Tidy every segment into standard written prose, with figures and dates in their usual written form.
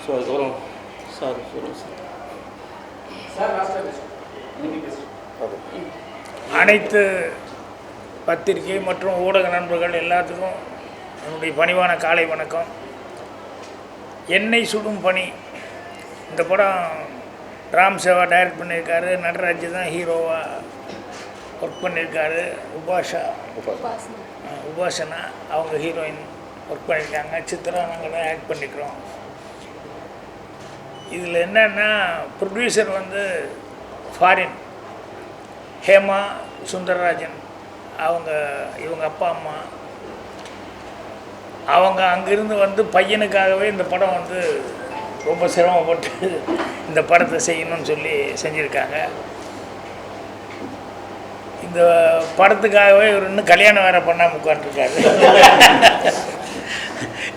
So அதுக்கப்புறம் sir சொல்லுங்கள் sir. அனைத்து பத்திரிகை மற்றும் ஊடக நண்பர்கள் எல்லாத்துக்கும் என்னுடைய பணிவான காலை வணக்கம். எண்ணெய் சுடும் பனி இந்த படம் ராம் சேவா டைரக்ட் பண்ணியிருக்காரு. நடராஜ் தான் ஹீரோவாக ஒர்க் பண்ணியிருக்காரு. உபாசனா அவங்க ஹீரோயின் ஒர்க் பண்ணியிருக்காங்க. சித்ரா நாங்கள் தான் ஆக்ட் பண்ணிக்கிறோம். இதில் என்னென்னா ப்ரொடியூசர் வந்து ஃபாரின் ஹேமா சுந்தரராஜன் இவங்க அப்பா அம்மா அவங்க அங்கேருந்து வந்து பையனுக்காகவே இந்த படம் வந்து ரொம்ப சிரமப்பட்டு இந்த படத்தை செய்யணும்னு சொல்லி செஞ்சுருக்காங்க. இந்த படத்துக்காகவே இவர் இன்னும் கல்யாணம் வேறு பண்ணாமல் உட்காந்துருக்காரு.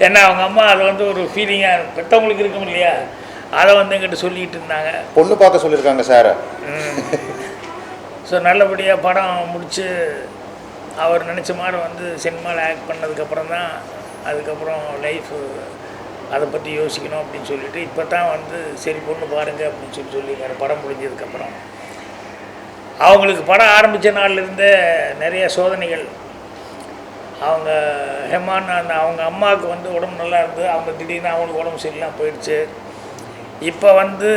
ஏன்னா அவங்க அம்மா அதை வந்து ஒரு ஃபீலிங்காக பெற்றவங்களுக்கு இருக்கும் இல்லையா, அதை வந்து எங்கிட்ட சொல்லிக்கிட்டு இருந்தாங்க. பொண்ணு பார்க்க சொல்லியிருக்காங்க சார். ஸோ நல்லபடியாக படம் முடித்து அவர் நினச்ச மாதிரி வந்து சினிமாவில் ஆக்ட் பண்ணதுக்கப்புறம் தான் அதுக்கப்புறம் லைஃபு அதை பற்றி யோசிக்கணும் அப்படின்னு சொல்லிட்டு இப்போ தான் வந்து சரி பொண்ணு பாருங்கள் அப்படின்னு சொல்லியிருக்காரு. படம் முடிஞ்சதுக்கப்புறம் அவங்களுக்கு படம் ஆரம்பித்த நாள்லேருந்தே நிறைய சோதனைகள். அவங்க ஹெமான் அவங்க அம்மாவுக்கு வந்து உடம்பு நல்லா இருந்தது. அவங்க திடீர்னு அவங்களுக்கு உடம்பு சரியில்லாம் போயிடுச்சு. இப்போ வந்து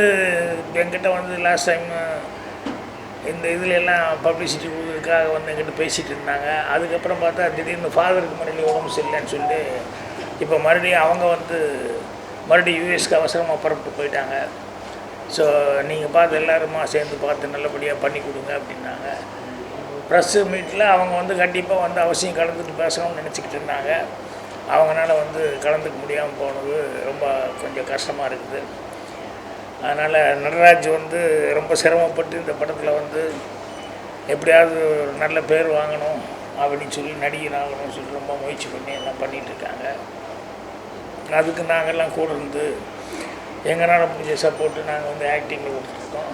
என்கிட்ட வந்து லாஸ்ட் டைம் இந்த இதில் எல்லாம் பப்ளிசிட்டி கொடுக்குறதுக்காக வந்து என்கிட்ட பேசிகிட்டு இருந்தாங்க. அதுக்கப்புறம் பார்த்தா திடீர்னு ஃபாதருக்கு மறுபடியும் உடம்பு சரியில்லைன்னு சொல்லிட்டு இப்போ மறுபடியும் அவங்க வந்து மறுபடியும் யூஎஸ்க்கு அவசரமாக புறப்பட்டு போயிட்டாங்க. ஸோ நீங்கள் பார்த்து எல்லோருமா சேர்ந்து பார்த்து நல்லபடியாக பண்ணி கொடுங்க அப்படின்னாங்க. ப்ரெஸ்ஸு மீட்டில் அவங்க வந்து கண்டிப்பாக வந்து அவசியம் கலந்துட்டு பேசணும்னு நினச்சிக்கிட்டு இருந்தாங்க. அவங்களால வந்து கலந்துக்க முடியாமல் போனது ரொம்ப கொஞ்சம் கஷ்டமாக இருக்குது. அதனால் நடராஜ் வந்து ரொம்ப சிரமப்பட்டு இந்த படத்தில் வந்து எப்படியாவது ஒரு நல்ல பேர் வாங்கணும் அப்படின்னு சொல்லி நடிகர் ஆகணும்னு சொல்லி ரொம்ப முயற்சி பண்ணி எல்லாம் பண்ணிகிட்ருக்காங்க. அதுக்கு நாங்கள்லாம் கூட இருந்து எங்களால் முடிஞ்ச சப்போர்ட்டு நாங்கள் வந்து ஆக்டிங்கில் கொடுத்துருக்கோம்.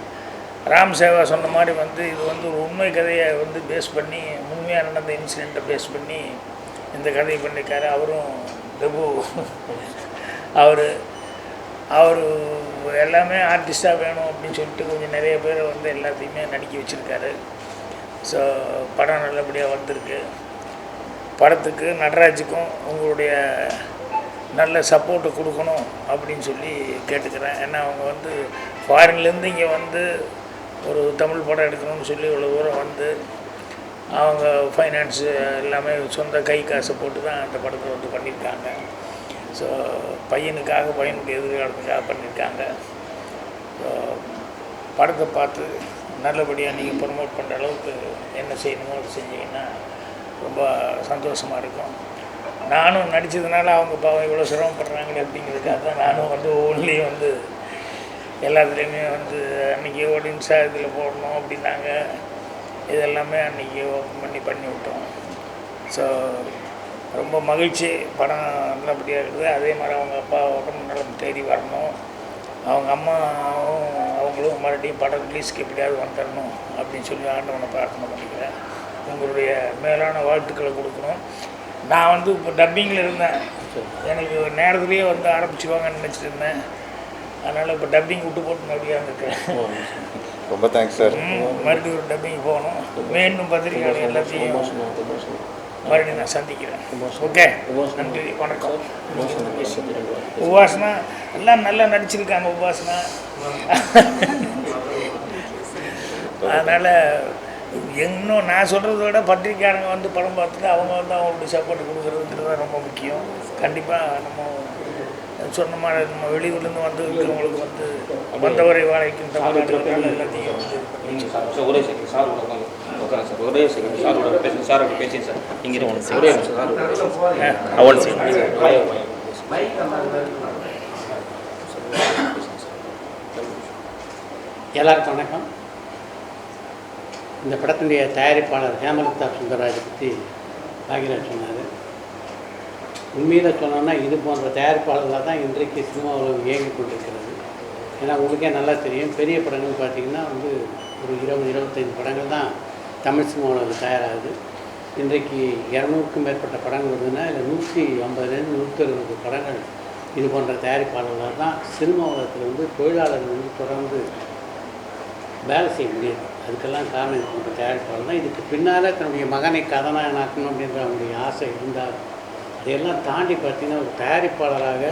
ராம் சேவா சொன்ன மாதிரி வந்து இது வந்து ஒரு உண்மை கதையை வந்து பேஸ் பண்ணி உண்மையாக நடந்த இன்சிடெண்ட்டை பேஸ் பண்ணி இந்த கதையை பண்ணியிருக்காரு. அவரும் பிரபு அவர் எல்லாமே ஆர்டிஸ்ட்டாக வேணும் அப்படின்னு சொல்லிட்டு கொஞ்சம் நிறைய பேரை வந்து எல்லாத்தையுமே நடிக்க வச்சுருக்காரு. ஸோ படம் நல்லபடியாக வந்திருக்கு. படத்துக்கு நடராஜுக்கும் உங்களுடைய நல்ல சப்போர்ட்டு கொடுக்கணும் அப்படின்னு சொல்லி கேட்டுக்கிறேன். ஏன்னா அவங்க வந்து ஃபாரின்லேருந்து இங்கே வந்து ஒரு தமிழ் படம் எடுக்கணும்னு சொல்லி இவ்வளோ தூரம் வந்து அவங்க ஃபைனான்ஸு எல்லாமே சொந்த கை காசை போட்டு தான் அந்த படத்தை வந்து பண்ணியிருக்காங்க. ஸோ பையனுக்காக பையனுடைய எதிர்காலத்துக்காக பண்ணியிருக்காங்க. ஸோ படத்தை பார்த்து நல்லபடியாக நீங்கள் ப்ரமோட் பண்ணுற அளவுக்கு என்ன செய்யணுமோ அது செஞ்சீங்கன்னா ரொம்ப சந்தோஷமாக இருக்கும். நானும் நடித்ததுனால அவங்க பாவம் இவ்வளோ சிரமப்படுறாங்களே அப்படிங்கிறதுக்காக தான் நானும் வந்து ஒவ்வொன்றிலையும் வந்து எல்லாத்துலேயுமே வந்து அன்றைக்கி ஆடியன்ஸாக இதில் போடணும் அப்படின்னாங்க. இதெல்லாமே அன்றைக்கி ஓப்பன் பண்ணி விட்டோம். ஸோ ரொம்ப மகிழ்ச்சி. படம் நல்லபடியாக இருக்குது. அதே மாதிரி அவங்க அப்பா உடம்பு நலம் தேடி வரணும். அவங்க அம்மாவும் அவங்களும் மறுபடியும் படம் ரிலீஸ்க்கு எப்படியாவது வந்துடணும் அப்படின்னு சொல்லி ஆண்டவனை பிரார்த்தனை பண்ணிக்கிறேன். உங்களுடைய மேலான வாழ்த்துக்களை கொடுக்கணும். நான் வந்து இப்போ டப்பிங்கில் இருந்தேன். எனக்கு நேரத்துலேயே வந்து ஆரம்பிச்சுவாங்கன்னு நினச்சிட்டு இருந்தேன். அதனால் இப்போ டப்பிங் விட்டு போட்டு மறுபடியாக இருந்திருக்கேன். ரொம்ப தேங்க்ஸ் சார். மறுபடியும் ஒரு டப்பிங் போகணும். மீண்டும் பத்திரிகை எல்லாத்தையும் மறுபடியும் நான் சந்திக்கிறேன். ஓகே, நன்றி, வணக்கம். உபாசனா எல்லாம் நல்லா நடிச்சிருக்காங்க. உபாசனா அதனால் இன்னும் நான் சொல்கிறத விட பத்திரிக்கையாளங்க வந்து படம் பார்த்துட்டு அவங்க வந்து அவங்களுடைய சப்போர்ட் கொடுக்குறதுங்கிறது ரொம்ப முக்கியம். கண்டிப்பாக நம்ம சொன்ன மாதிரி நம்ம வெளியூர்லேருந்து வந்து இருக்கிறவங்களுக்கு வந்து வந்தவரை வாழைக்கும் தமிழ்நாட்டில் எல்லாத்தையும் வந்து ஒரே செகண்ட் சார் உட்கார சார். ஒரே செகண்ட் சாரோட பேசுங்க. சாரோட பேசி சார் இங்கே ஒரே சார் எல்லாருக்கும் வணக்கம். இந்த படத்தினுடைய தயாரிப்பாளர் ஹேமலதா சுந்தரராஜை பற்றி பாகிராஜ் சொன்னார். உண்மையில் சொன்னோன்னா இது போன்ற தயாரிப்பாளர்களாக தான் இன்றைக்கு சினிமாவில் இயங்கி கொண்டிருக்கிறது. ஏன்னா உங்களுக்கே நல்லா தெரியும், பெரிய படங்கள் பார்த்திங்கன்னா வந்து ஒரு 20-25 படங்கள் தான் தமிழ் சினிமாவில் தயாராகுது. இன்றைக்கு 200க்கும் மேற்பட்ட படங்கள் வருதுன்னா இல்லை 150 160 படங்கள் இது போன்ற தயாரிப்பாளர்கள் தான் சினிமா உலகத்தில் வந்து தொழிலாளர்கள் வந்து தொடர்ந்து வேலை செய்ய முடியாது. அதுக்கெல்லாம் காரணம் இது போன்ற தயாரிப்பாளர் தான். இதுக்கு பின்னால் தன்னுடைய மகனை கதாநாயகனாக்கணும் அப்படின்ற அவங்களுடைய ஆசை இருந்தால் அதையெல்லாம் தாண்டி பார்த்திங்கன்னா ஒரு தயாரிப்பாளராக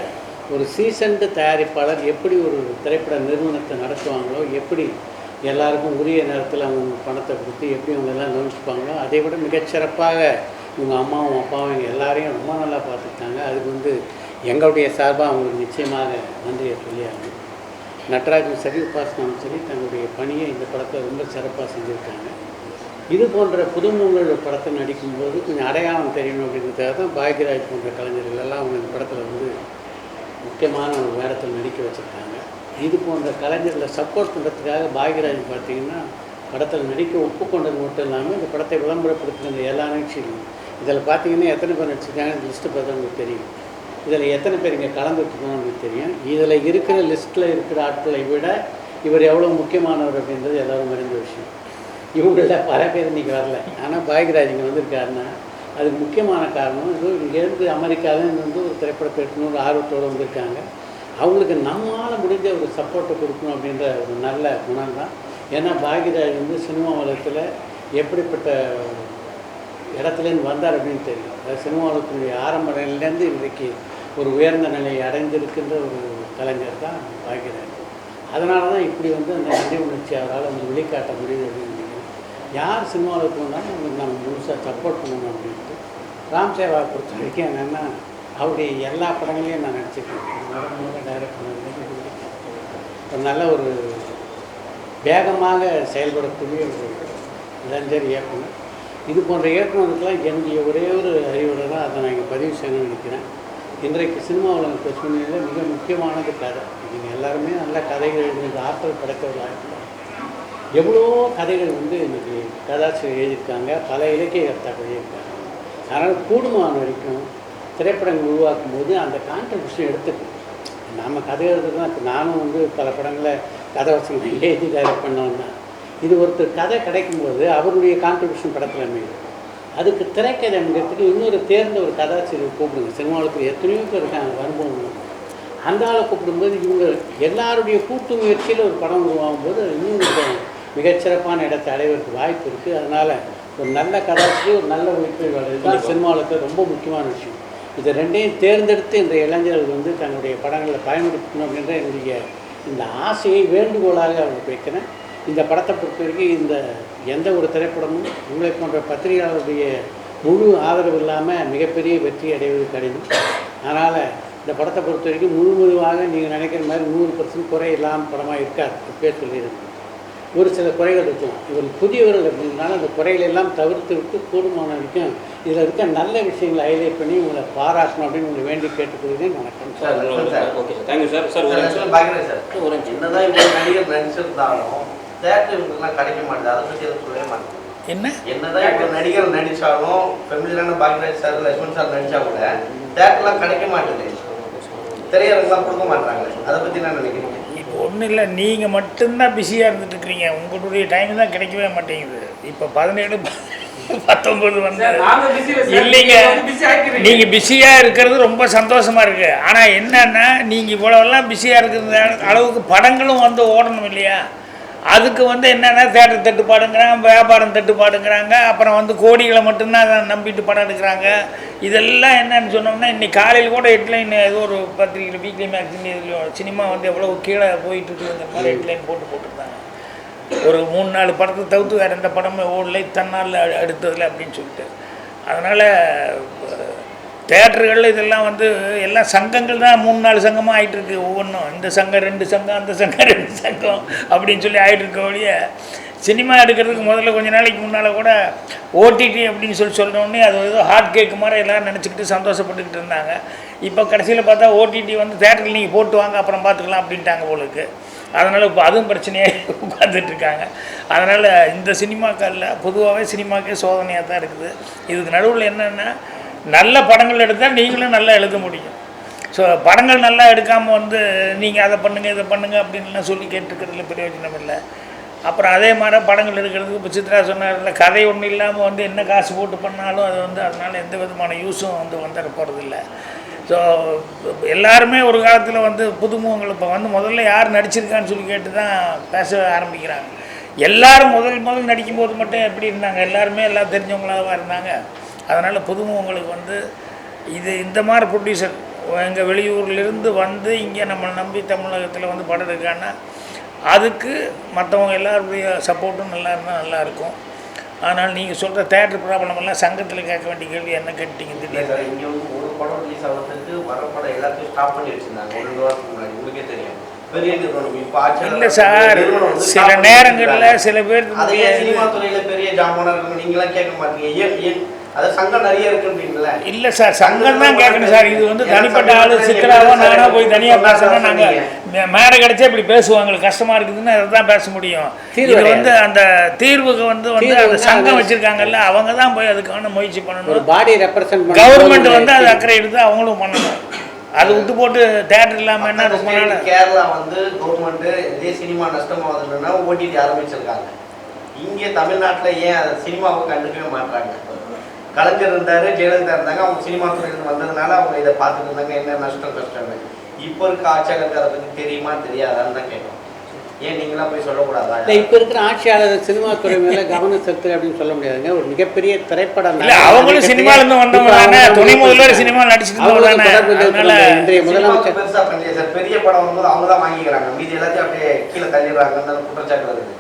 ஒரு சீசன்டு தயாரிப்பாளர் எப்படி ஒரு திரைப்பட நிறுவனத்தை நடத்துவாங்களோ, எப்படி எல்லாருக்கும் உரிய நேரத்தில் அவங்க பணத்தை கொடுத்து எப்படி அவங்களெல்லாம் கவனிச்சுப்பாங்களோ, அதை விட மிகச்சிறப்பாக இவங்க அம்மாவும் அப்பாவும் எங்கள் எல்லாரையும் ரொம்ப நல்லா பார்த்துக்கிட்டாங்க. அதுக்கு வந்து எங்களுடைய சார்பாக அவங்களுக்கு நிச்சயமாக நன்றியை சொல்லியாங்க. நட்ராஜும் சரி, உபாசனாவும் சரி தங்களுடைய பணியை இந்த படத்தை ரொம்ப சிறப்பாக செஞ்சுருக்காங்க. இது போன்ற புதுமுகங்கள் படத்தை நடிக்கும்போது கொஞ்சம் அடையாளம் தெரியணும் அப்படிங்கிறதுக்காக தான் பாக்யராஜ் போன்ற கலைஞர்கள் எல்லாம் அவங்க இந்த படத்தில் வந்து முக்கியமான ஒரு வேடத்தில் நடிக்க வச்சுருக்காங்க. இது போன்ற கலைஞர்களை சப்போர்ட் பண்ணுறதுக்காக பாக்யராஜ் பார்த்திங்கன்னா படத்தில் நடிக்க ஒப்புக்கொண்டது மட்டும் இல்லாமல் இந்த படத்தை விளம்பரப்படுத்துகிற எல்லா நிகழ்ச்சியிலும் இதில் பார்த்திங்கன்னா எத்தனை பேர் நடிச்சிருக்காங்க லிஸ்ட்டு பார்த்தா உங்களுக்கு தெரியும். இதில் எத்தனை பேர் இங்கே கலந்துட்டுருக்கோம் உங்களுக்கு தெரியும். இதில் இருக்கிற லிஸ்ட்டில் இருக்கிற ஆட்களை விட இவர் எவ்வளோ முக்கியமானவர் அப்படின்றது எல்லோரும் அறிந்த விஷயம். இவங்களில் பல பேர் இன்றைக்கி வரல. ஆனால் பாக்யராஜ் இங்கே வந்திருக்காருன்னா அதுக்கு முக்கியமான காரணம் இது. இங்கேருந்து அமெரிக்காவிலேருந்து வந்து ஒரு திரைப்படத்தை எடுக்கணும்னு ஆர்வத்தோடு வந்திருக்காங்க. அவங்களுக்கு நம்மளால் முடிஞ்ச ஒரு சப்போர்ட்டை கொடுக்கணும் அப்படின்ற ஒரு நல்ல குணம் தான். ஏன்னா பாக்யராஜ் வந்து சினிமா உலகத்தில் எப்படிப்பட்ட இடத்துலேருந்து வந்தார் அப்படின்னு தெரியும். அதாவது சினிமா உலகத்தினுடைய ஆரம்ப நிலையிலேருந்து இன்றைக்கு ஒரு உயர்ந்த நிலையை அடைந்திருக்கின்ற ஒரு கலைஞர் தான் பாக்யராஜ். அதனால தான் இப்படி வந்து அந்த நன்றி உணர்ச்சி அவரால் வந்து வெளிக்காட்ட முடியுது அப்படின்னு நினைக்கிறேன். யார் சினிமாவுக்கு வந்தாலும் அவங்களுக்கு நம்ம முழுசாக சப்போர்ட் பண்ணணும் அப்படின்ட்டு. ராம் சேவாவை பொறுத்த வரைக்கும் என்னென்னா அவருடைய எல்லா படங்களையும் நான் நடிச்சிருக்கேன். முதல்ல டைரக்ட் பண்ணது ஒரு நல்ல ஒரு வேகமாக செயல்படக்கூடிய ஒரு இளைஞர் இயக்குனர். இது போன்ற இயக்குனருக்கெல்லாம் என்னுடைய ஒரே ஒரு அறிவுரை தான், அதை நான் இங்கே பதிவு செய்யணும்னு நினைக்கிறேன். இன்றைக்கு சினிமா உலக சூழ்நிலையில் மிக முக்கியமானது கதை. நீங்கள் எல்லாருமே நல்ல கதைகள் எழுதுகிற ஆற்றல் படைத்தவர்களாக இருக்கலாம். எவ்வளோ கதைகள் வந்து இன்றைக்கி கதாசிரியர் எழுதியிருக்காங்க, பல இலக்கிய கர்த்தாக்கள் எழுதியிருக்காங்க. அதனால் கூடுமான வரைக்கும் திரைப்படங்கள் உருவாக்கும் போது அந்த கான்ட்ரிபியூஷன் எடுத்துக்கணும். நம்ம கதை எழுதுறதுனா இப்போ நானும் வந்து பல படங்களில் கதை வசனங்கள் எழுதி டைரக்ட் பண்ணோன்னா இது ஒருத்தர் கதை கிடைக்கும்போது அவருடைய கான்ட்ரிபியூஷன் படத்தில் அமையும். அதுக்கு திரைக்கதை அமைக்கிறதுக்கு இன்னொரு தேர்ந்த ஒரு கதாசிரியர் கூப்பிடுங்க. சினிமாவுக்கு எத்தனையோ பேர் இருக்காங்க அனுபவம். அந்த ஆளை கூப்பிடும்போது இவங்க எல்லாருடைய கூட்டு முயற்சியில் ஒரு படம் உருவாகும் போது இன்னும் மிகச்சிறப்பான இடத்தை அடைவதற்கு வாய்ப்பு இருக்குது. அதனால் ஒரு நல்ல கதாசிரியர், ஒரு நல்ல ஒளிப்பதிவாளர் தான் சினிமாவுக்கு ரொம்ப முக்கியமான விஷயம். இதை ரெண்டையும் தேர்ந்தெடுத்து இந்த இளைஞர்கள் வந்து தன்னுடைய படங்களில் பயன்படுத்தணும் அப்படின்ற என்னுடைய இந்த ஆசையை வேண்டுகோளாக அவங்களுக்கு வைக்கிறேன். இந்த படத்தை பொறுத்த வரைக்கும் இந்த எந்த ஒரு திரைப்படமும் உங்களை போன்ற பத்திரிகையாளருடைய முழு ஆதரவு இல்லாமல் மிகப்பெரிய வெற்றி அடைவது கடினம். அதனால் இந்த படத்தை பொறுத்த வரைக்கும் முழுவதுமாக நீங்கள் நினைக்கிற மாதிரி 100% குறை இல்லாமல் படமாக இருக்காது. பேர் சொல்லியிருக்கு ஒரு சில குறைகள் இருக்கும். இவர் புதியவர்கள் அப்படின்றனால அந்த குறைகளெல்லாம் தவிர்த்து விட்டு கூடுமான வரைக்கும் இதில் இருக்க நல்ல விஷயங்களை ஹைலைட் பண்ணி உங்களை பாராட்டணும் அப்படின்னு உங்களை வேண்டி கேட்டுக்கொள்கிறேன். வணக்கம் sir. Okay sir, thank you sir. Sir ஒரு என்னதான் இப்போ நடிகர் நடிச்சிருந்தாலும் தேட்டர் இவங்களுக்குலாம் கிடைக்க மாட்டேது. அதை பற்றி எதுவும் சொல்லவே மாட்டேன். என்னதான் இப்போ நடிகர் நடித்தாலும் ஃபெமிலியரான பாக்யராஜ் சார், லட்சுமண் சார் நடித்தா கூட தேட்டர்லாம் கிடைக்க மாட்டேது. திரையரங்கெலாம் கொடுக்க மாட்டாங்க. அதை பற்றி நான் நினைக்கிறேன். இப்போ ஒன்றும் இல்லை, நீங்கள் மட்டும்தான் பிஸியாக இருந்துட்டு இருக்கிறீங்க. உங்களுடைய டைம் தான் கிடைக்கவே மாட்டேங்குது. இப்போ 17, 19 வந்து இல்லைங்க. நீங்கள் பிஸியாக இருக்கிறது ரொம்ப சந்தோஷமாக இருக்குது. ஆனால் என்னென்னா நீங்கள் இவ்வளோலாம் பிஸியாக இருக்கிற அளவுக்கு படங்களும் வந்து ஓடணும் இல்லையா? அதுக்கு வந்து என்னென்னா தேட்டர் தட்டுப்பாடுங்கிறாங்க, வியாபாரம் தட்டுப்பாடுங்கிறாங்க, அப்புறம் வந்து கோடிகளை மட்டும்தான் அதை நம்பிட்டு படம் எடுக்கிறாங்க. இதெல்லாம் என்னன்னு சொன்னோம்னா இன்றைக்கி காலையில் கூட ஹெட்லைன் ஏதோ ஒரு பத்திரிகையில் வீக்லி மேக்ஸின் இதுலையும் சினிமா வந்து எவ்வளோ கீழே போயிட்டுருக்குங்கிற மாதிரி ஹெட்லைன் போட்டுருந்தாங்க. ஒரு 3-4 படத்தை தவிர்த்து வேறு எந்த படமே ஓடலை தன்னால் எடுத்ததில்லை அப்படின்னு சொல்லிட்டு. அதனால் தேட்டர்களில் இதெல்லாம் வந்து எல்லாம் சங்கங்கள் தான் 3-4 சங்கமாக ஆகிட்டுருக்கு. ஒவ்வொன்றும் இந்த சங்கம் 2 சங்கம், அந்த சங்கம் 2 சங்கம் அப்படின்னு சொல்லி ஆகிட்டுருக்க ஒழிய சினிமா எடுக்கிறதுக்கு முதல்ல கொஞ்ச நாளைக்கு முன்னால் கூட ஓடிடி அப்படின்னு சொன்னோடனே அது ஏதோ ஹாட் கேக்கு மாதிரி எல்லோரும் நினச்சிக்கிட்டு சந்தோஷப்பட்டுக்கிட்டு இருந்தாங்க. இப்போ கடைசியில் பார்த்தா ஓடிடி வந்து தேட்டரில் நீங்கள் போட்டு வாங்க அப்புறம் பார்த்துக்கலாம் அப்படின்ட்டாங்க போலுக்கு. அதனால் இப்போ அதுவும் பிரச்சனையாக உட்காந்துட்ருக்காங்க. அதனால் இந்த சினிமாக்களில் பொதுவாகவே சினிமாக்கே சோதனையாக தான் இருக்குது. இதுக்கு நடுவில் என்னென்னா நல்ல படங்கள் எடுத்தால் நீங்களும் நல்லா எழுத முடியும். ஸோ படங்கள் நல்லா எடுக்காமல் வந்து நீங்கள் அதை பண்ணுங்கள் இதை பண்ணுங்கள் அப்படின்லாம் சொல்லி கேட்டுருக்கிறதுல பிரயோஜனம் இல்லை. அப்புறம் அதே மாதிரி படங்கள் எடுக்கிறதுக்கு இப்போ சித்ரா சொன்னார்ல, கதை ஒன்றும் இல்லாமல் வந்து என்ன காசு போட்டு பண்ணாலும் அது வந்து அதனால் எந்த விதமான யூஸும் வந்து வந்துட போகிறதில்ல. ஸோ எல்லாருமே ஒரு காலத்தில் வந்து புதுமுகங்கள் இப்போ வந்து முதல்ல யார் நடிச்சிருக்கான்னு சொல்லி கேட்டு தான் பேச ஆரம்பிக்கிறாங்க. எல்லாரும் முதல் நடிக்கும்போது மட்டும் எப்படி இருந்தாங்க, எல்லாருமே எல்லாம் தெரிஞ்சவங்களாக இருந்தாங்க. அதனால் புதுமுகங்களுக்கு வந்து இது இந்த மாதிரி ப்ரொடியூசர் எங்கள் வெளியூர்லேருந்து வந்து இங்கே நம்மளை நம்பி தமிழகத்தில் வந்து படம் இருக்கான்னா அதுக்கு மற்றவங்க எல்லாருடைய சப்போர்ட்டும் நல்லா இருந்தால் நல்லாயிருக்கும். ஆனால் நீங்கள் சொல்கிற தேட்டர் ப்ராப்ளம் எல்லாம் சங்கத்தில் கேட்க வேண்டிய கேள்வி என்ன கேட்டீங்க திடீர்னு? இங்கே வந்து ஒரு படம் ரிலீஸ் ஆகிறதுக்கு வர படம் எல்லாத்தையும் ஸ்டாப் பண்ணி வச்சுருந்தாங்க 2 வாரத்துக்கு முன்னாடி. உங்களுக்கே தெரியும். பெரிய நிறுவனம் இப்போ இல்லை சார், சில நேரங்களில் சில பேர் அதே சினிமா துறையில் பெரிய ஜாமானாக இருக்கும். நீங்களாம் கேட்க மாட்டீங்க. அது சங்கம் நிறைய இருக்குன்றீங்களா? இல்லை சார், சங்கம் தான் கேட்கணும் சார். இது வந்து தனிப்பட்ட ஆள் சிக்கலாவோ நானாக போய் தனியாக பேசணும். நாங்கள் மேடை கிடச்சா இப்படி பேசுவோம், எங்களுக்கு கஷ்டமாக இருக்குதுன்னு அதை தான் பேச முடியும். இது வந்து அந்த தீர்வுக்கு வந்து அந்த சங்கம் வச்சுருக்காங்கல்ல, அவங்க தான் போய் அதுக்கான முயற்சி பண்ணணும். பாடி ரெப்ரசன்ட் கவர்மெண்ட் வந்து அது அக்கறை எடுத்து அவங்களும் பண்ணணும். அது விட்டு போட்டு தேட்டர் இல்லாமல் என்ன ரொம்ப நாள். கேரளா வந்து கவர்மெண்ட்டு இதே சினிமா நஷ்டமாகுதுன்னா ஓடிடி ஆரம்பிச்சிருக்காங்க. இங்கே தமிழ்நாட்டில் ஏன் சினிமாவை கண்டுக்கவே மாட்டாங்க? கலைஞர் இருந்தார், ஜெயலலிதா இருந்தாங்க. அவங்க சினிமா துறையிலிருந்து வந்ததுனால அவங்க இதை பார்த்துட்டு இருந்தாங்க, என்ன நஷ்டம் கஷ்டம்னு. இப்போ இருக்க ஆட்சியாளருக்கு அதை பற்றி தெரியுமா தெரியாதான்னு தான் கேட்கணும். ஏன் நீங்களாம் போய் சொல்லக்கூடாதா? இல்லை, இப்போ இருக்கிற ஆட்சியாளர் சினிமா துறை மேலே கவனம் செலுத்து அப்படின்னு சொல்ல முடியாதுங்க. ஒரு மிகப்பெரிய திரைப்படம் இல்லை, அவங்களும் சினிமாலேருந்து வந்தவங்க, துணை முதல்வர் சினிமா நடிச்சுட்டு இன்றைய முதலமைச்சர் பெருசாக பண்ணலையே சார். பெரிய படம் வரும்போது அவங்க தான் வாங்கிக்கிறாங்க, மீதி எல்லாத்தையும் அப்படியே கீழே தள்ளிடுறாங்கன்னு குற்றச்சாட்டு வருது.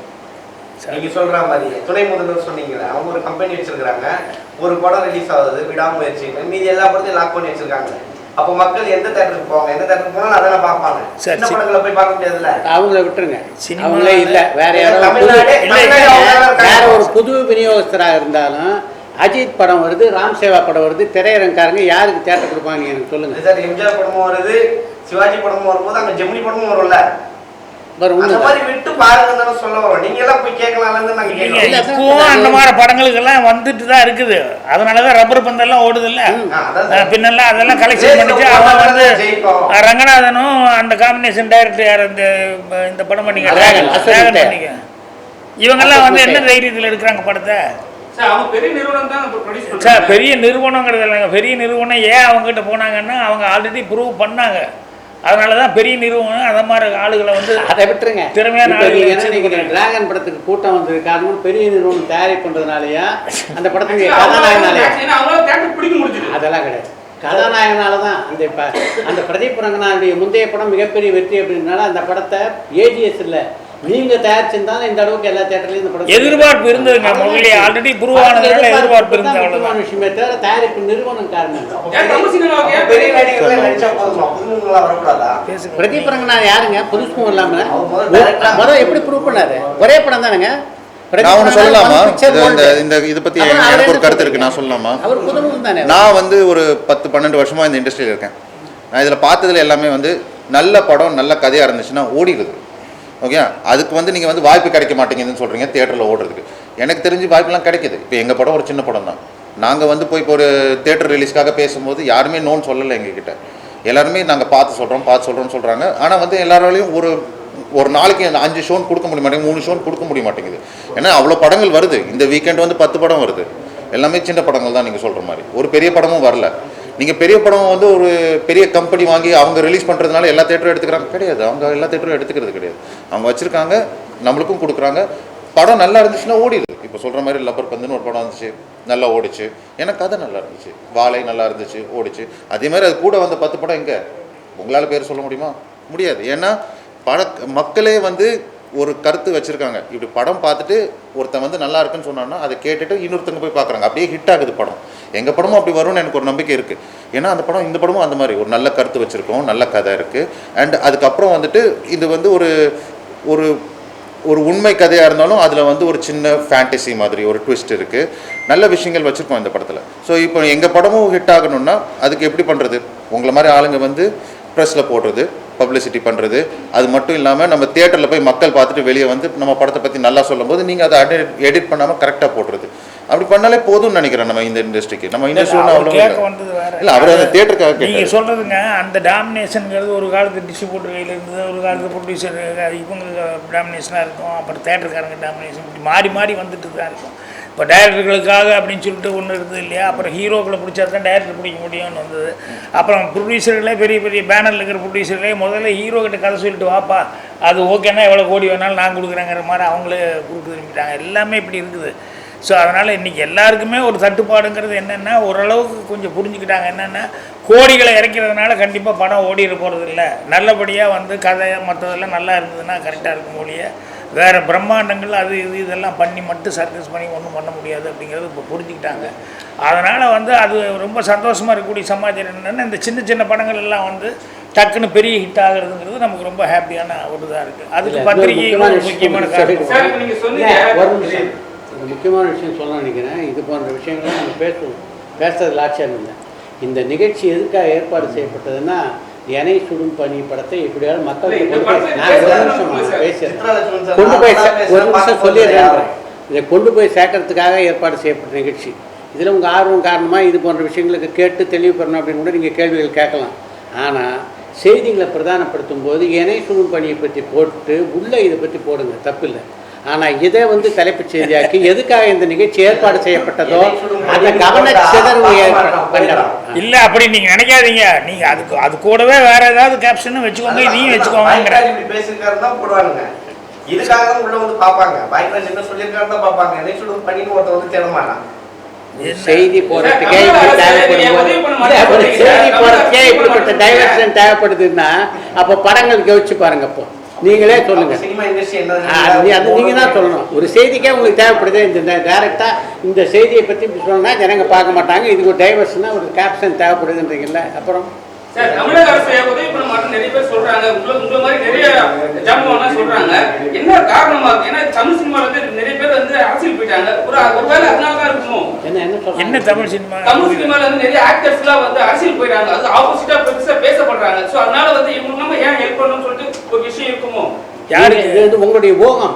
நீங்க சொல்ற மாதிரி துணை முதல்வர் சொன்னீங்களே, அவங்க ஒரு கம்பெனி வச்சிருக்காங்க. ஒரு படம் ரிலீஸ் ஆகுது விடாமுயற்சின்னு, மீதி எல்லா படத்தையும் லாக் பண்ணி வச்சிருக்காங்க. அப்போ மக்கள் எந்த தேட்டருக்கு போவாங்க? எந்த தேட்டருக்கு போனாலும் அதெல்லாம் பார்ப்பாங்க. சின்ன படங்களை போய் பார்க்க முடியாதுல்ல. அவங்கள விட்டுருங்க, அவங்களே இல்லை. வேற யாரும் வேற ஒரு புது விநியோகஸ்தராக இருந்தாலும் அஜித் படம் வருது, ராம் சேவா படம் வருது, திரையரங்காரங்க யாருக்கு தேட்டர் கொடுப்பாங்க எனக்கு சொல்லுங்க சார். எம்ஜிஆர் படமும் வருது, சிவாஜி படமும் வரும்போது அங்கே ஜெமினி படமும் வரும்ல. அந்த மாதிரி படங்களுக்கெல்லாம் வந்துட்டு தான் இருக்குது. அதனாலதான் ரப்பர் பந்தெல்லாம் ஓடுது இல்ல. பின்னெல்லாம் அதெல்லாம் கலெக்ஷன் பண்ணிட்டு அவங்க வந்து ரங்கநாதனும் அந்த காம்பினேஷன் டைரக்டர் யார் இந்த படம் பண்ணிக்க இவங்கெல்லாம் வந்து என்ன தைரியத்தில் எடுக்கிறாங்க படத்தை? சார், பெரிய நிறுவனங்கிறது இல்லைங்க. பெரிய நிறுவனம் ஏன் அவங்ககிட்ட போனாங்கன்னா அவங்க ஆல்ரெடி ப்ரூவ் பண்ணாங்க. அதனால தான் பெரிய நிறுவனம் அந்த மாதிரி ஆளுகளை வந்து அதை விட்டுருங்க. திறமையான ஆளுகள் டிராகன் படத்துக்கு கூட்டம் வந்தது காரணம் பெரிய நிறுவனம் தயாரி பண்ணுறதுனாலயா, அந்த படத்துக்கு கதாநாயகனாலயா? அதெல்லாம் கிடையாது. கதாநாயகனால தான் அந்த பிரதீப் ரங்கநாதனுடைய முந்தைய படம் மிகப்பெரிய வெற்றி அப்படின்றனால அந்த படத்தை ஏஜிஎஸ் இல்லை நீங்க தயாரிச்சிருந்தாலும் இந்த அளவுக்கு எல்லா தியேட்டர்லயும் இந்த படம் எதிர்பார்ப்பு இருந்ததுங்க. முதல்ல ஆல்ரெடி ப்ரூவ் ஆனதுனால எதிர்பார்ப்பு இருந்தது. அவ்வளவுதான் விஷயமே தவிர தயாரிப்பு நிறுவனம் காரணம். பிரதீப் ரங்கநாதன் யாருங்க புதுசும் இல்லாம முதல்ல எப்படி ப்ரூவ் பண்ணாரு? ஒரே படம் தானுங்க. நான் ஒன்று சொல்லலாமா? இந்த இதை பற்றி எனக்கு ஒரு கருத்து இருக்குது, நான் சொல்லலாமா? அவர் புதுமுகம் தானே. நான் வந்து ஒரு 10-12 வருஷமாக இந்த இண்டஸ்ட்ரியில் இருக்கேன். நான் இதில் பார்த்ததுல எல்லாமே வந்து நல்ல படம் நல்ல கதையாக இருந்துச்சுன்னா ஓடிடுது. ஓகே, அதுக்கு வந்து நீங்கள் வந்து வாய்ப்பு கிடைக்க மாட்டேங்குதுன்னு சொல்கிறீங்க தேட்டரில் ஓடுறதுக்கு. எனக்கு தெரிஞ்சு வாய்ப்புலாம் கிடைக்கிது. இப்போ எங்கள் படம் ஒரு சின்ன படம் தான். நாங்கள் வந்து போய் இப்போ ஒரு தேட்டர் ரிலீஸ்க்காக பேசும்போது யாருமே நோன்னு சொல்லலை எங்ககிட்ட. எல்லாருமே நாங்கள் பார்த்து சொல்கிறோம்னு சொல்கிறாங்க. ஆனால் வந்து எல்லாராலையும் ஒரு நாளைக்கு 5 ஷோன் கொடுக்க முடிய மாட்டேங்குது, 3 ஷோன் கொடுக்க முடிய மாட்டேங்குது. ஏன்னா அவ்வளோ படங்கள் வருது. இந்த வீக்கெண்ட் வந்து 10 படம் வருது. எல்லாமே சின்ன படங்கள் தான். நீங்கள் சொல்கிற மாதிரி ஒரு பெரிய படமும் வரல. நீங்கள் பெரிய படம் வந்து ஒரு பெரிய கம்பெனி வாங்கி அவங்க ரிலீஸ் பண்ணுறதுனால எல்லா தேட்டரும் எடுத்துக்கிறாங்க கிடையாது. அவங்க எல்லா தேட்டரும் எடுத்துக்கிறது கிடையாது. அவங்க வச்சுருக்காங்க, நம்மளுக்கும் கொடுக்குறாங்க. படம் நல்லா இருந்துச்சுன்னா ஓடிடுது. இப்போ சொல்கிற மாதிரி லப்பர் பந்துன்னு ஒரு படம் வந்துச்சு, நல்லா ஓடிச்சு. ஏன்னா கதை நல்லா இருந்துச்சு, வாழை நல்லா இருந்துச்சு, ஓடிச்சு. அதே மாதிரி அது கூட வந்த 10 படம் எங்கே உங்களால் பேர் சொல்ல முடியுமா? முடியாது. ஏன்னா மக்களே வந்து ஒரு கருத்து வச்சுருக்காங்க. இப்படி படம் பார்த்துட்டு ஒருத்தன் வந்து நல்லா இருக்குன்னு சொன்னான்னா அதை கேட்டுட்டு இன்னொருத்தங்க போய் பார்க்குறாங்க. அப்படியே ஹிட் ஆகுது படம். எங்கள் படமும் அப்படி வரும்னு எனக்கு ஒரு நம்பிக்கை இருக்குது. ஏன்னா அந்த படம் இந்த படமும் அந்த மாதிரி ஒரு நல்ல கருத்து வச்சுருக்கோம், நல்ல கதை இருக்குது. அண்ட் அதுக்கப்புறம் வந்துட்டு இது வந்து ஒரு ஒரு ஒரு உண்மை கதையாக இருந்தாலும் அதில் வந்து ஒரு சின்ன ஃபேண்டசி மாதிரி ஒரு ட்விஸ்ட் இருக்குது. நல்ல விஷயங்கள் வச்சுருக்கோம் இந்த படத்தில். ஸோ இப்போ எங்கள் படமும் ஹிட் ஆகணும்னா அதுக்கு எப்படி பண்ணுறது? உங்களை மாதிரி ஆளுங்க வந்து ப்ரெஸ்ஸில் போடுறது, பப்ளிசிட்டி பண்ணுறது, அது மட்டும் இல்லாமல் நம்ம தியேட்டரில் போய் மக்கள் பார்த்துட்டு வெளியே வந்து நம்ம படத்தை பற்றி நல்லா சொல்லும் போது நீங்கள் அதை எடிட் பண்ணாமல் கரெக்டாக போடுறது. அப்படி பண்ணாலே போதும்னு நினைக்கிறேன். நம்ம இந்த இண்டஸ்ட்ரிக்கு நம்ம இண்டஸ்ட்ரி அவ்வளோ இல்லை. அவர் அந்த தியேட்டருக்காக நீங்கள் சொல்கிறதுங்க. அந்த டாமினேஷனுங்கிறது ஒரு காலத்து டிஸ்ட்ரிபியூட்டர் கையில் இருந்தது, ஒரு காலத்து ப்ரொடியூசர் இவங்களுக்கு டாமினேஷனாக இருக்கும், அப்புறம் தேட்டருக்காரங்க டாமினேஷன், இப்படி மாறி மாறி வந்துட்டு தான் இருக்கும். இப்போ டைரக்டர்களுக்காக அப்படின்னு சொல்லிட்டு ஒன்று இருந்தது இல்லையா, அப்புறம் ஹீரோக்களை பிடிச்சா தான் டைரக்டர் பிடிக்க முடியும்னு வந்தது. அப்புறம் ப்ரொடியூசர்களே பெரிய பெரிய பேனரில் இருக்கிற ப்ரொடியூசர்களே முதல்ல ஹீரோக்கிட்ட கதை சொல்லிட்டு வாப்பா, அது ஓகேன்னா எவ்வளோ கோடி வேணாலும் நான் கொடுக்குறேங்கிற மாதிரி அவங்களே கொடுக்க திரும்பிட்டாங்க. எல்லாமே இப்படி இருக்குது. ஸோ அதனால் இன்றைக்கி எல்லாருக்குமே ஒரு தட்டுப்பாடுங்கிறது என்னென்னா, ஓரளவுக்கு கொஞ்சம் புரிஞ்சுக்கிட்டாங்க. என்னென்னா, கோடிகளை இறக்கிறதுனால கண்டிப்பாக படம் ஓடிட போகிறது இல்லை. நல்லபடியாக வந்து கதை மற்றதெல்லாம் நல்லா இருந்ததுன்னா கரெக்டாக இருக்கும் ஒழிய வேறு பிரம்மாண்டங்கள் அது இதெல்லாம் பண்ணி மட்டும் சர்க்கஸ் பண்ணி ஒன்றும் பண்ண முடியாது அப்படிங்கிறது இப்போ புரிஞ்சுக்கிட்டாங்க. அதனால் வந்து அது ரொம்ப சந்தோஷமாக இருக்கக்கூடிய சமாச்சாரம் என்னென்னா, இந்த சின்ன சின்ன படங்கள் எல்லாம் வந்து டக்குன்னு பெரிய ஹிட் ஆகுறதுங்கிறது நமக்கு ரொம்ப ஹேப்பியான ஒரு இதாக இருக்குது. அதுக்கு பத்திரிகைகள் ஒரு முக்கியமான காரணம். ஒரு முக்கியமான விஷயம் சொல்ல நினைக்கிறேன். இது போன்ற விஷயங்கள்லாம் நம்ம பேசுறதுல ஆட்சியம் இல்லை. இந்த நிகழ்ச்சி எதுக்காக ஏற்பாடு செய்யப்பட்டதுன்னா, எனை சுடும் பனி படத்தை எப்படியாவது மக்களுக்கு கொண்டு போய், நான் ஒரு நிமிஷம் பேசுகிறேன், கொண்டு போய் ஒரு நிமிஷம் சொல்லிடுறேன். இதை கொண்டு போய் சேர்க்கறதுக்காக ஏற்பாடு செய்யப்பட்ட நிகழ்ச்சி. இதில் உங்கள் ஆர்வம் காரணமாக இது போன்ற விஷயங்களுக்கு கேட்டு தெளிவு பெறணும் அப்படின்னு கூட நீங்கள் கேள்விகள் கேட்கலாம். ஆனால் செய்திகளை பிரதானப்படுத்தும் போது எனை சுடும் பணியை பற்றி போட்டு உள்ளே இதை பற்றி போடுங்க, தப்பில்லை. ஆனால் இதை வந்து தலைப்புச் செய்தியாக்கி எதுக்காக இந்த நிகழ்ச்சி ஏற்பாடு செய்யப்பட்டதோ அந்த கவன சிதறவு பண்ணலாம். இல்லை அப்படி நீங்கள் நினைக்காதீங்க. நீங்கள் அது கூடவே வேற ஏதாவது கேப்ஷன் வச்சுக்கோங்க, இதையும் வச்சுக்கோங்க. பேசியிருக்காரு தான் போடுவாங்க. இதுக்காக தான் உள்ள வந்து பார்ப்பாங்க. பாய்ராஜ் என்ன சொல்லியிருக்காரு தான் பார்ப்பாங்க. என்ன சுடும் பண்ணின்னு ஒருத்தர் வந்து தேடமாட்டான். செய்தி போறதுக்கே இப்படிப்பட்ட டைவர்ஷன் தேவைப்படுதுன்னா அப்போ படங்கள் கவனிச்சு பாருங்க. அப்போ நீங்களே சொல்லுங்க, அது நீங்க தான் சொல்லணும். ஒரு செய்திக்கே உங்களுக்கு தேவைப்படுது, இந்த டைரக்டா இந்த செய்தியை பற்றி சொன்னா ஜனங்க பார்க்க மாட்டாங்க, இதுக்கு ஒரு டைவர்ஷனா ஒரு கேப்ஷன் தேவைப்படுதுன்றீங்கல்ல. அப்புறம் தமிழக அரசு உதவி பண்ண மாட்டேன் நிறைய பேர் சொல்றாங்க. உங்களை மாதிரி நிறைய ஜாம்பவான்லாம் சொல்றாங்க. என்ன காரணமா இருக்கு? ஏன்னா தமிழ் சினிமால வந்து நிறைய பேர் வந்து அரசியல் போயிட்டாங்க. ஒருவேளை அதனால தான் இருக்குமோ? என்ன தமிழ் சினிமால வந்து நிறைய ஆக்டர்ஸ்லாம் வந்து அரசியல் போயிட்டாங்க. அது ஆப்போசிட்டா பெருசா பேசப்படுறாங்க. ஸோ அதனால வந்து இவங்க நம்ம ஏன் ஹெல்ப் பண்ணணும்னு சொல்லிட்டு ஒரு விஷயம் இருக்குமோ? யாருக்கு உங்களுடைய போகம்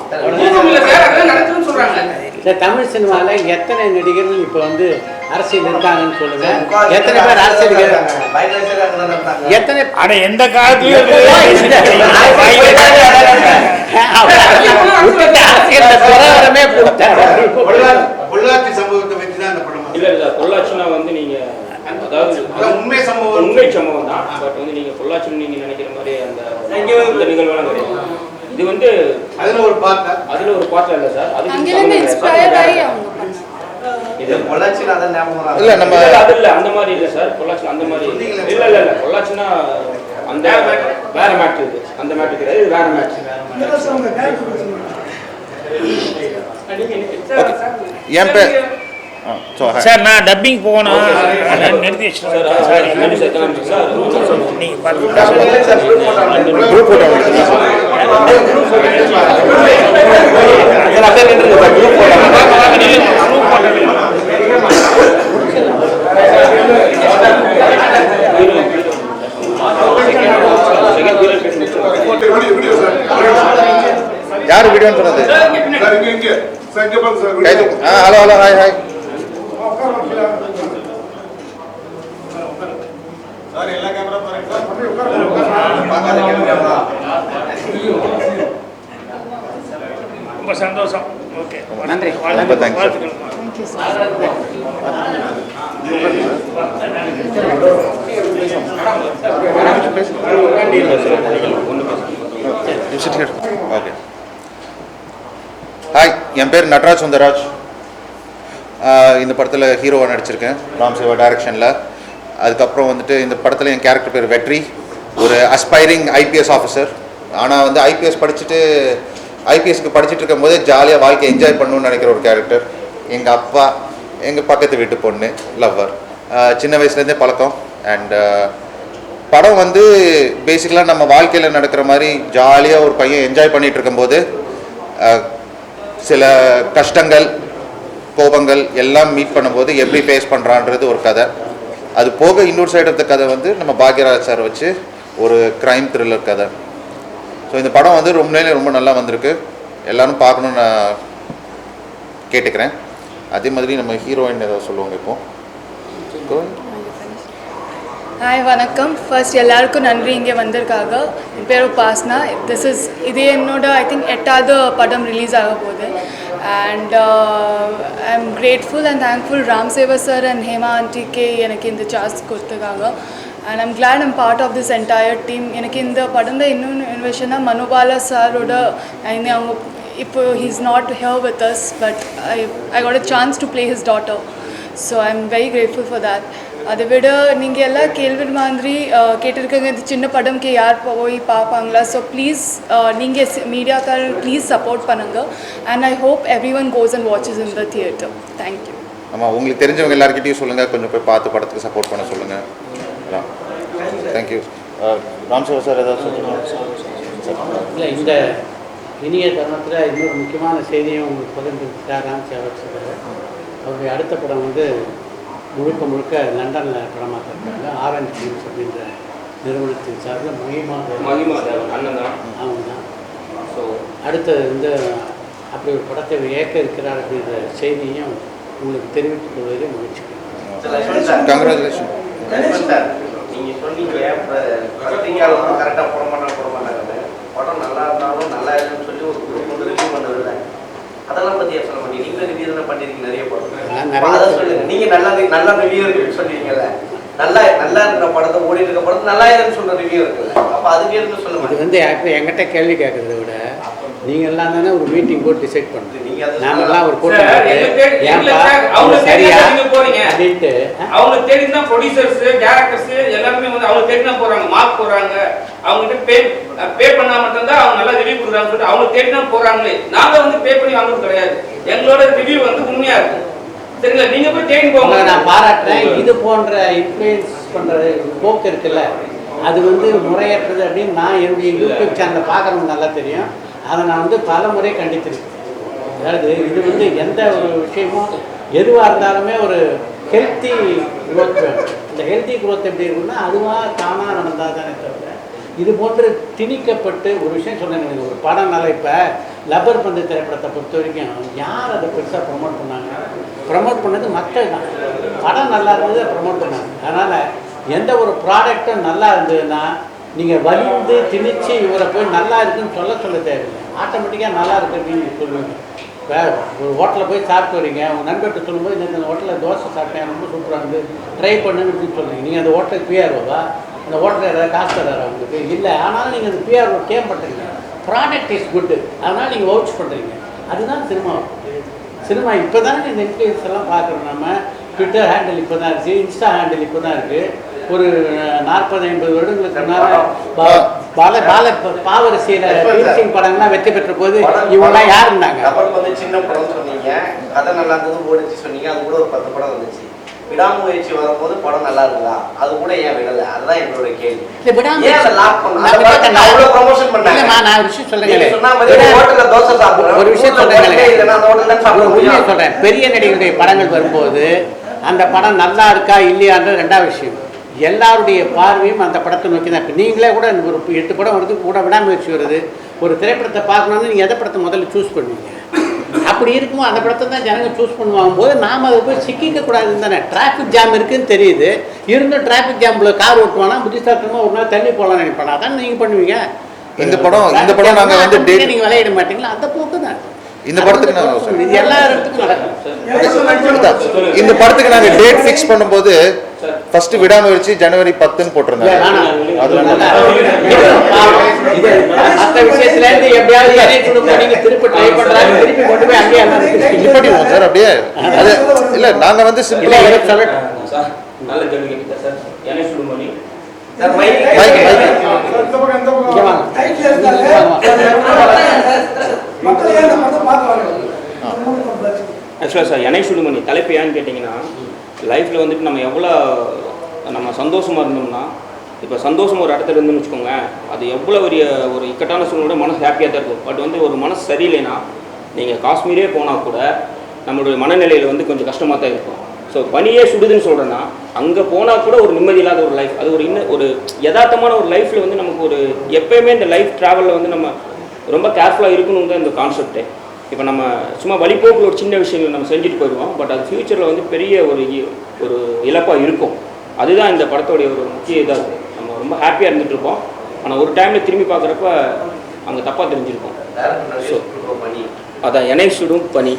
நடக்குதுன்னு சொல்றாங்க. தமிழ் சினிமாவில் எத்தனை நடிகர்கள் இப்போ வந்து அரசியல் இருக்காங்கன்னு சொல்லுங்க. எத்தனை பேர் அரசியல் எத்தனை எந்த காலத்திலும் பொள்ளாச்சி சம்பவத்தை வச்சு தான் அந்த படம். இல்ல இல்ல பொள்ளாச்சினா வந்து நீங்க அதாவது உண்மை சம்பவம் தான். பட் வந்து நீங்க பொள்ளாச்சின்னு நீங்க நினைக்கிற மாதிரி அந்த நிகழ்வெல்லாம் கிடையாது. இது வந்து அதுல ஒரு பாட்டு இல்ல சார். இது பொள்ளாச்சில அத ஞாபகம் இல்ல. நம்ம அது இல்ல அந்த மாதிரி இல்ல சார். பொள்ளாச்சில அந்த மாதிரி இல்ல இல்ல இல்ல. பொள்ளாச்சினா அந்த வேற மேட்ச் இது. அந்த மேட்ச் கிடையாது, இது வேற மேட்ச். என் பேர் சார், நான் டப்பிங் போகணும், நிறுத்தி வச்சுட்டேன் சார். யாரு வீடியோன்னு சொன்னது? Hello hello, hi hi. ரொம்ப சந்தோஷம். ஓகே, நன்றி. வாழ்த்துக்கள். ஓகே. ஹாய், என் பேர் நட்ராஜ் சுந்தராஜ். இந்த படத்தில் ஹீரோவாக நடிச்சிருக்கேன், ராம் சேவா டைரக்ஷனில். அதுக்கப்புறம் வந்துட்டு இந்த படத்தில் என் கேரக்டர் பேர் வெற்றி, ஒரு அஸ்பைரிங் ஐபிஎஸ் ஆஃபீஸர். ஆனால் வந்து ஐபிஎஸ்க்கு படிச்சுட்டு இருக்கும்போது ஜாலியாக வாழ்க்கையை என்ஜாய் பண்ணணும்னு நினைக்கிற ஒரு கேரக்டர். எங்கள் அப்பா, எங்கள் பக்கத்து வீட்டு பொண்ணு, லவ்வர், சின்ன வயசுலேருந்தே பழக்கம். அண்ட் படம் வந்து பேசிக்கலாக நம்ம வாழ்க்கையில் நடக்கிற மாதிரி ஜாலியாக ஒரு பையன் என்ஜாய் பண்ணிகிட்டு இருக்கும்போது சில கஷ்டங்கள், கோபங்கள் எல்லாம் மீட் பண்ணும்போது எப்படி ஃபேஸ் பண்ணுறான்றது ஒரு கதை. அது போக இன்னொரு சைடு ஆஃப் த கதை வந்து நம்ம பாக்யராஜ் சார் வச்சு ஒரு க்ரைம் த்ரில்லர் கதை. ஸோ இந்த படம் வந்து ரொம்ப நல்லா வந்திருக்கு. எல்லோரும் பார்க்கணுன்னு நான் கேட்டுக்கிறேன். அதே மாதிரி நம்ம ஹீரோயின் ஏதாவது சொல்லுவாங்க இப்போ. ஹாய் வணக்கம். ஃபர்ஸ்ட் எல்லாருக்கும் நன்றி இங்கே வந்திருக்காங்க. என் பேர் உபாஸ்னா. இது என்னோட ஐ திங்க் 8வது படம் ரிலீஸ் ஆக போகுது. And I am grateful and thankful Ram Seva sir and Hema ஆண்டிக்கு எனக்கு இந்த சான்ஸ் கொடுத்துருக்காங்க. And I'm glad I'm part of this entire team. எனக்கு இந்த படம் தான் இன்னொன்று இன்வெஷனாக மனுபாலா சாரோட அவங்க இப்போ he's not here with us but I got a chance to play his daughter. So I am very grateful for that. அதை விட நீங்கள் எல்லாம் கேள்வி மாதிரி கேட்டிருக்கீங்க, இது சின்ன படம்க்கு யார் போய் பார்ப்பாங்களா? ஸோ ப்ளீஸ் நீங்கள் மீடியாக்காரர் ப்ளீஸ் சப்போர்ட் பண்ணுங்கள். And I hope every one goes and watches in the theatre. Thank you. ஆமாம், உங்களுக்கு தெரிஞ்சவங்க எல்லாருக்கிட்டையும் சொல்லுங்கள், கொஞ்சம் போய் பார்த்து படத்துக்கு சப்போர்ட் பண்ண சொல்லுங்கள். தேங்க்யூ. ராம்சேவா சார் ஏதாவது சொல்லுங்கள். இல்லை, இந்த இனிய தருணத்தில் இன்னொரு முக்கியமான செய்தியும் உங்களுக்கு பகிர்ந்துருக்கார் ராம்சேவா சார். அவருடைய அடுத்த படம் வந்து முழுக்க லண்டனில் படமாக இருக்காங்க. ஆரஞ்ச் ஃபிலிம்ஸ் அப்படின்ற நிறுவனத்தின் சார்பில் மகிமா அண்ணன் தான் அவங்க தான். ஸோ அடுத்த இந்த அப்படி ஒரு படத்தை இயக்க இருக்கிறார் அப்படின்ற செய்தியும் உங்களுக்கு தெரிவித்துக் கொள்வதே மகிழ்ச்சி. கங்க்ராச்சுலேஷன். நீங்கள் சொன்னீங்க பத்திரிக்கையாளர் கரெக்டாக போட மாட்டாங்க, படம் நல்லா இருந்தாலும் நல்லா இருக்குன்னு சொல்லி ஒரு குரூப் வந்து ரிவ்யூ பண்ணுறது, அதெல்லாம் பற்றி சொல்ல மாட்டீங்க. நீங்களும் ரிவ்யூ தானே பண்ணியிருக்கீங்க நிறைய படம். அதை சொல்லுங்க. நீங்கள் நல்லா ரிவ்யூ இருக்குன்னு சொல்லியிருக்கீங்கல்ல, நல்லா இருக்கிற படத்தை ஓடிட்டு இருக்க படத்தை நல்லா இருக்குன்னு சொல்கிற ரிவ்யூ இருக்குல்ல, அப்போ அதுக்கு எதுவும் சொல்ல மாட்டேங்க. இது வந்து என்கிட்ட கேள்வி கேட்குறத விட நீங்கள் எல்லாம் தானே ஒரு மீட்டிங் போட்டு டிசைட் பண்ணுறது. நாங்கெல்லாம் ஒரு கூட்டம் அப்படின்ட்டு அவங்க தேடி தான் ப்ரொடியூசர்ஸ் டேரக்டர்ஸ் எல்லாருமே வந்து அவங்க தேடி தான் போகிறாங்க, மார்க் போடுறாங்க. அவங்ககிட்ட பே பண்ணா மட்டும்தான் அவங்க நல்லா ரிவ்யூ கொடுக்குறாங்கன்னு சொல்லிட்டு அவங்க தேடி தான் போகிறாங்களே. நாங்கள் வந்து பே பண்ணி வாங்குறது கிடையாது. எங்களோட ரிவ்யூ வந்து உண்மையாக இருக்கும். சரிங்களா? நீங்கள் போய் தேடி போங்க. நான் பாராட்டுறேன். இது போன்ற இன்ஃப்ளூயன்ஸ் பண்ணுற போக்கு இருக்குல்ல, அது வந்து முறையற்றது அப்படின்னு நான் என்னுடைய யூடியூப் சேனலில் பார்க்குறவங்க நல்லா தெரியும். அதை நான் வந்து பல முறை கண்டித்திருக்கேன். அதாவது இது வந்து எந்த ஒரு விஷயமும் எதுவாக இருந்தாலுமே ஒரு ஹெல்த்தி குரோத் வேணும். இந்த ஹெல்த்தி குரோத் எப்படி இருக்குன்னா அதுவாக தானாக நடந்தால் தானே தவிர இது போன்று திணிக்கப்பட்டு ஒரு விஷயம் சொன்னேன். ஒரு படம் நல்லா இப்போ லப்பர் பந்து திரைப்படத்தை பொறுத்த வரைக்கும் யார் அதை பெருசாக ப்ரொமோட் பண்ணாங்க? ப்ரொமோட் பண்ணது மக்கள் தான். படம் நல்லா இருந்தது ப்ரொமோட் பண்ணாங்க. அதனால் எந்த ஒரு ப்ராடக்டும் நல்லா இருந்ததுன்னா நீங்கள் வலிந்து திணிச்சு இவரை போய் நல்லா இருக்குன்னு சொல்ல தேவையில்லை. ஆட்டோமேட்டிக்காக நல்லா இருக்கு அப்படின்னு நீங்கள் சொல்லுவீங்க. இப்போ ஒரு ஹோட்டலில் போய் சாப்பிட்டு வரீங்க, உங்கள் நண்பர்கிட்ட சொல்லும்போது இந்த ஹோட்டலில் தோசை சாப்பிட்டேன் ரொம்ப சூப்பராக இருந்து ட்ரை பண்ணுன்னு அப்படின்னு சொல்லுவீங்க. நீங்கள் அந்த ஹோட்டலுக்கு பிஆர்ஓவா? அந்த ஹோட்டலில் ஏதாவது காசு தராரா உங்களுக்கு? இல்லை. ஆனாலும் நீங்கள் அந்த பிஆர்ஓ கேம் பண்ணுறீங்க. ப்ராடக்ட் இஸ் குட்டு, அதனால் நீங்கள் வவுச் பண்ணுறீங்க. அதுதான் சினிமா. இப்போ தானே இந்த இன்ஃப்ளூயன்ஸ் எல்லாம் பார்க்குறோம். நம்ம ட்விட்டர் ஹேண்டில் இப்போ தான் இருக்குது, இன்ஸ்டா ஹேண்டில் இப்போ தான் இருக்குது. ஒரு 40-50 வருடங்களுக்கு முன்னால் பாவரசியில் படங்கள்லாம் வெற்றி பெற்ற போது இவங்கெல்லாம் யார் இருந்தாங்க? வந்து சின்ன படம் சொன்னீங்க, கதை நல்லா இருந்தது ஓடிச்சு சொன்னீங்க. அது கூட ஒரு 10 படம் வந்துச்சு. விடாமுயற்சி வரும்போது படம் நல்லா இருக்குதா? அது கூட ஏன் விடல? அதுதான் என்னோட கேள்வி. ஒரு விஷயம் சொல்றேன். பெரிய நடிகருடைய படங்கள் வரும்போது அந்த படம் நல்லா இருக்கா இல்லையான்றது 2வது விஷயம். எல்லாருடைய பார்வையும் அந்த படத்தை நோக்கி தான். இப்போ நீங்களே கூட ஒரு 8 படம் வருது, கூட விடாமுயற்சி வருது. ஒரு திரைப்படத்தை பார்க்கணுன்னு நீங்கள் எதை படத்தை முதல்ல சூஸ் பண்ணுவீங்க? அப்படி இருக்கும்போது அந்த படத்தை தான் ஜனங்கள் சூஸ் பண்ணுவாங்க போது நாம் அதை போய் சிக்கிக்க கூடாதுன்னு தானே. டிராஃபிக் ஜாம் இருக்குதுன்னு தெரியுது, இருந்தும் டிராஃபிக் ஜாமில் கார் ஓட்டுவானா புத்திசாலித்தனமாக ஒரு நாள் தள்ளி போகலான்னு நினைப்பானா? அதான் நீங்கள் பண்ணுவீங்க. இந்த படம் நாங்கள் வந்து நீங்கள் விளையாட மாட்டீங்களா? அந்த போக்கு தான் இந்த படத்துக்கு நாங்கள் இது எல்லா இடத்துக்கும் நடக்கும். இந்த படத்துக்கு நாங்கள் டேட் ஃபிக்ஸ் பண்ணும்போது ஃபர்ஸ்ட் விடாமுயற்சி ஜனவரி 10ன்னு போட்டிருந்தாங்க. மற்ற விஷயத்துல இருந்து எப்படியாவது திருப்பி ட்ரை பண்றாங்க, திருப்பி கொண்டு போய் அங்கேயே நிப்பாட்டிடுவோம் சார். அப்படியே அது இல்லை, நாங்கள் வந்து சிம்பிளா நல்ல கேள்வி கேட்குறேன் சார். என்ன சொல்லுமணி ஆக்சுவலாக சார் என்னை சுடுமணி தலைப்பு ஏன்னு கேட்டிங்கன்னா, லைஃப்பில் வந்துட்டு நம்ம எவ்வளோ நம்ம சந்தோஷமாக இருந்தோம்னா, இப்போ சந்தோஷம் ஒரு இடத்துல இருந்துன்னு வச்சுக்கோங்க, அது எவ்வளோ ஒரு இக்கட்டான சூழ்நிலை மனசு ஹாப்பியாக தான் இருக்கும். பட் வந்து ஒரு மனசு சரியில்லைன்னா நீங்கள் காஷ்மீரே போனால் கூட நம்மளுடைய மனநிலையில் வந்து கொஞ்சம் கஷ்டமாக தான் இருக்கும். ஸோ பனியே சுடுதுன்னு சொல்கிறேன்னா அங்கே போனால் கூட ஒரு நிம்மதி இல்லாத ஒரு லைஃப், அது ஒரு யதார்த்தமான ஒரு லைஃப்பில் வந்து நமக்கு ஒரு எப்போயுமே இந்த லைஃப் ட்ராவலில் வந்து நம்ம ரொம்ப கேர்ஃபுல்லாக இருக்கணும் தான் இந்த கான்செப்டே. இப்போ நம்ம சும்மா வழிபோக்கில் ஒரு சின்ன விஷயங்கள் நம்ம செஞ்சுட்டு போயிடுவோம், பட் அது ஃப்யூச்சரில் வந்து பெரிய ஒரு இழப்பாக இருக்கும். அதுதான் இந்த படத்தோடைய ஒரு முக்கிய இதாக இருக்குது. நம்ம ரொம்ப ஹாப்பியாக இருந்துகிட்ருப்போம், ஆனால் ஒரு டைமில் திரும்பி பார்க்குறப்ப அங்கே தப்பாக தெரிஞ்சிருக்கோம். ஸோ அதான் என்னை சுடும் பனி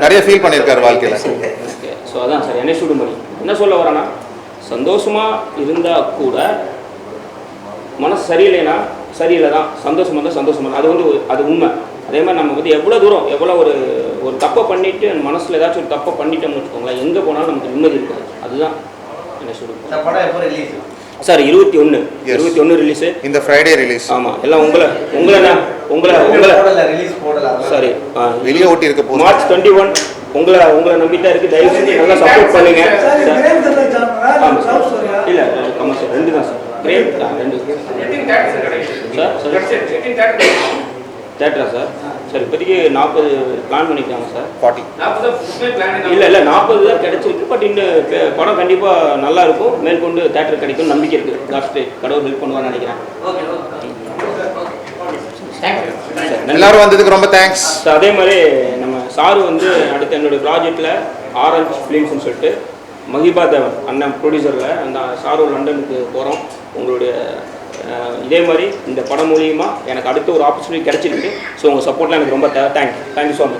நிறைய ஃபீல் பண்ணியிருக்காரு வாழ்க்கையில். ஓகே, ஸோ அதான் சார் என்னை சுடும் பனி. என்ன சொல்ல வரேன்னா, சந்தோஷமாக இருந்தால் கூட மனசு சரியில்லைன்னா சரியில்லை தான், சந்தோஷமாக இருந்தால் சந்தோஷமாக, அது வந்து அது உண்மை. அதே மாதிரி நம்ம வந்து எவ்வளோ தூரம் எவ்வளோ ஒரு தப்பை பண்ணிவிட்டு மனசில் ஏதாச்சும் ஒரு தப்பை பண்ணிட்டோம்னு வச்சுக்கோங்களேன், எங்கே போனாலும் நமக்கு நிம்மதி இருக்காது. அதுதான் என்னை சுடும் படம் எப்போ ரிலீஸ் சார்? 21 ரிலீஸு. இந்த ஃப்ரைடே ரிலீஸ். ஆமாம், எல்லாம் உங்களை ரிலீஸ் போடல. சாரி, வெளியே ஓட்டி இருக்க போகுது. மார்ச் 21 உங்களை நம்பிட்டா இருக்குது. தயவு செஞ்சு நல்லா சப்போர்ட் பண்ணுங்க. ஆமாம் சார், இல்லை கமர்ஷியல் 2 தான் சார். Great 2 sir. தேட்டரா சார்? சார் இப்போதைக்கு 40 பிளான் பண்ணியிருக்காங்க சார். 40 இல்லை 40 தான் கிடைச்சிருக்கு. பட் இன்னும் படம் கண்டிப்பாக நல்லா இருக்கும், மேற்கொண்டு தேட்டர் கிடைக்கும் நம்பிக்கை இருக்குது. லாஸ்ட் கடவுள் ஹெல்ப் பண்ணுவான்னு நினைக்கிறேன். எல்லாரும் வந்ததுக்கு ரொம்ப தேங்க்ஸ். அதே மாதிரி நம்ம சாரு வந்து அடுத்து என்னுடைய ப்ராஜெக்டில் ஆரஞ்ச் ஃபிலிம்ஸ்னு சொல்லிட்டு மஹிபா தேவன் அண்ணன் ப்ரொடியூசரில் அந்த சாரு லண்டனுக்கு போகிறோம். உங்களுடைய இதே மாதிரி இந்த படம் மூலியமாக எனக்கு அடுத்த ஒரு ஆப்பர்ச்சுனிட்டி கிடச்சிருக்கு. ஸோ உங்கள் சப்போர்ட்லாம் எனக்கு ரொம்ப தேங்க்யூ ஸோ மச்.